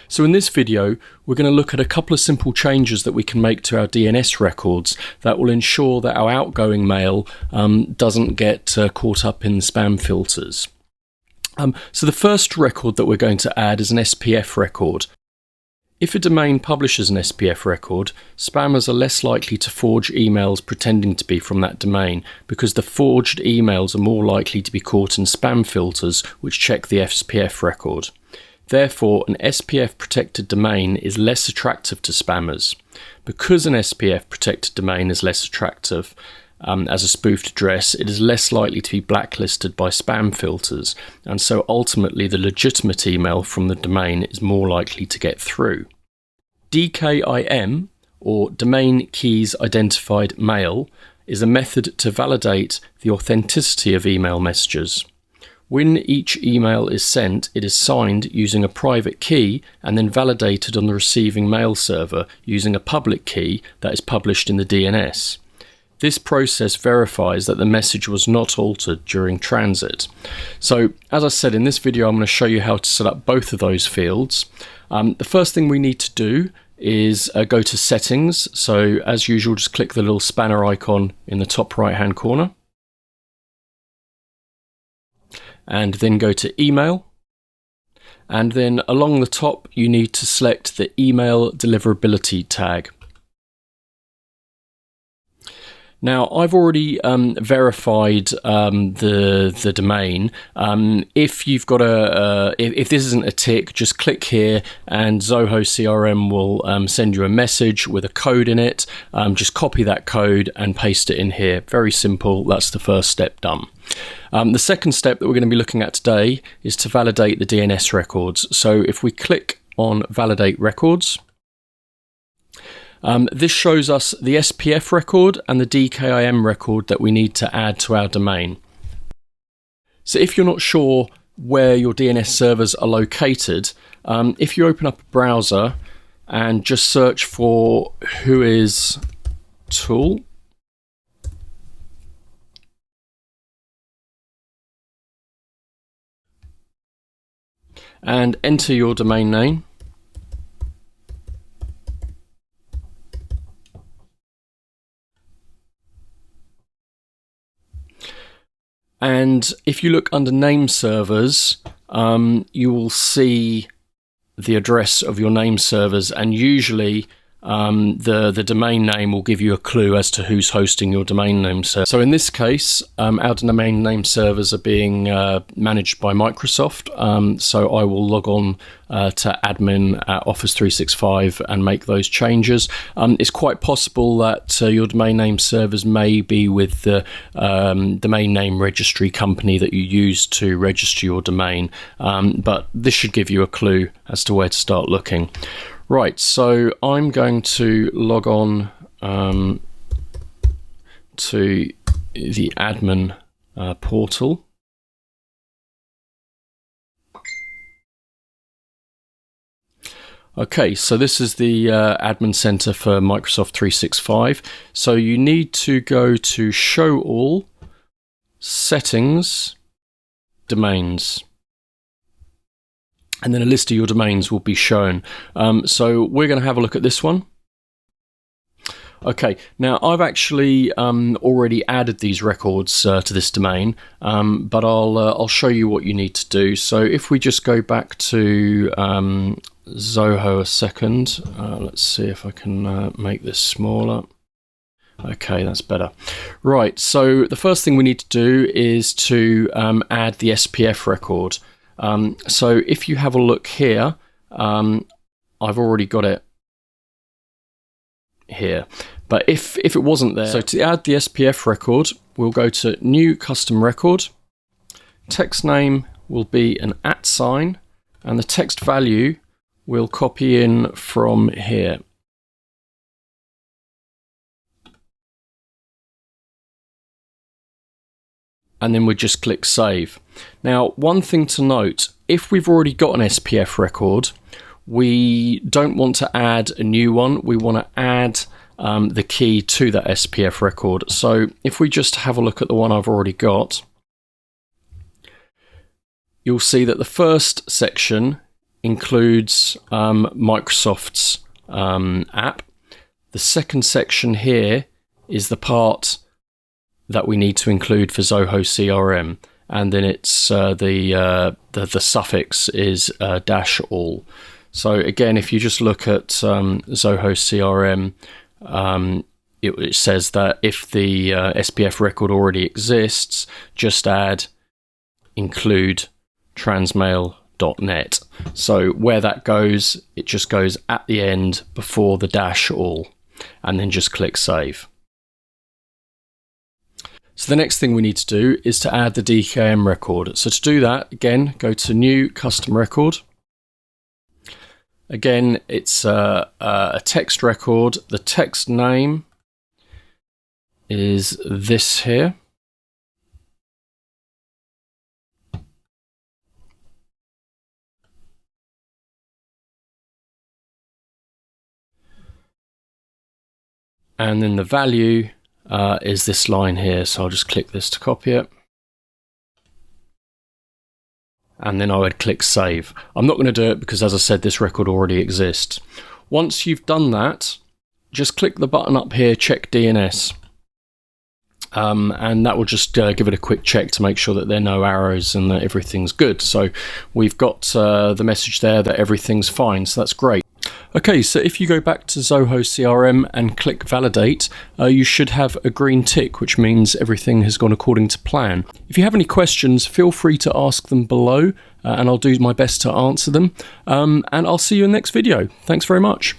So in this video, we're going to look at a couple of simple changes that we can make to our DNS records that will ensure that our outgoing mail doesn't get caught up in spam filters. So the first record that we're going to add is an SPF record. If a domain publishes an SPF record, spammers are less likely to forge emails pretending to be from that domain because the forged emails are more likely to be caught in spam filters which check the SPF record. Therefore, an SPF protected domain is less attractive to spammers. Because an SPF protected domain is less attractive as a spoofed address, it is less likely to be blacklisted by spam filters, and so ultimately the legitimate email from the domain is more likely to get through. DKIM, or Domain Keys Identified Mail, is a method to validate the authenticity of email messages. When each email is sent, it is signed using a private key and then validated on the receiving mail server using a public key that is published in the DNS. This process verifies that the message was not altered during transit. So, as I said, in this video I'm going to show you how to set up both of those fields. The first thing we need to do is go to Settings. So, as usual, just click the little spanner icon in the top right hand corner. And then go to Email. And then along the top you need to select the Email Deliverability tag. Now, I've already verified the domain. If you've got if this isn't a tick, just click here, and Zoho CRM will send you a message with a code in it. Just copy that code and paste it in here. Very simple. That's the first step done. The second step that we're going to be looking at today is to validate the DNS records. So if we click on Validate Records. This shows us the SPF record and the DKIM record that we need to add to our domain. So if you're not sure where your DNS servers are located, if you open up a browser and just search for Whois tool, and enter your domain name, and if you look under name servers, you will see the address of your name servers, and usually the domain name will give you a clue as to who's hosting your domain name server. So in this case, our domain name servers are being managed by Microsoft, so I will log on to admin at Office 365 and make those changes. It's quite possible that your domain name servers may be with the domain name registry company that you use to register your domain, but this should give you a clue as to where to start looking. Right, so I'm going to log on to the admin portal. Okay, so this is the admin center for Microsoft 365. So you need to go to Show All, Settings, Domains. And then a list of your domains will be shown. So we're going to have a look at this one. Okay, now I've actually already added these records to this domain, but I'll show you what you need to do. So if we just go back to Zoho a second, let's see if I can make this smaller. Okay, that's better. Right, so the first thing we need to do is to add the SPF record. So if you have a look here, I've already got it here, but if it wasn't there, so to add the SPF record, we'll go to New Custom Record. Text name will be an @, and the text value we'll copy in from here. And then we just click Save. Now, one thing to note, if we've already got an SPF record, we don't want to add a new one. We want to add the key to that SPF record. So if we just have a look at the one I've already got, you'll see that the first section includes Microsoft's app. The second section here is the part that we need to include for Zoho CRM, and then it's the suffix is -all. So again, if you just look at Zoho CRM, it says that if the SPF record already exists, just add include transmail.net. So where that goes, it just goes at the end before the -all, and then just click save. So the next thing we need to do is to add the DKIM record. So to do that, again, go to New Custom Record. Again, it's a text record. The text name is this here. And then the value is this line here. So I'll just click this to copy it. And then I would click save. I'm not going to do it because, as I said, this record already exists. Once you've done that, just click the button up here, check DNS. And that will just give it a quick check to make sure that there are no arrows and that everything's good. So we've got the message there that everything's fine, so that's great. Okay, so if you go back to Zoho CRM and click validate, you should have a green tick, which means everything has gone according to plan. If you have any questions, feel free to ask them below, and I'll do my best to answer them. And I'll see you in the next video. Thanks very much.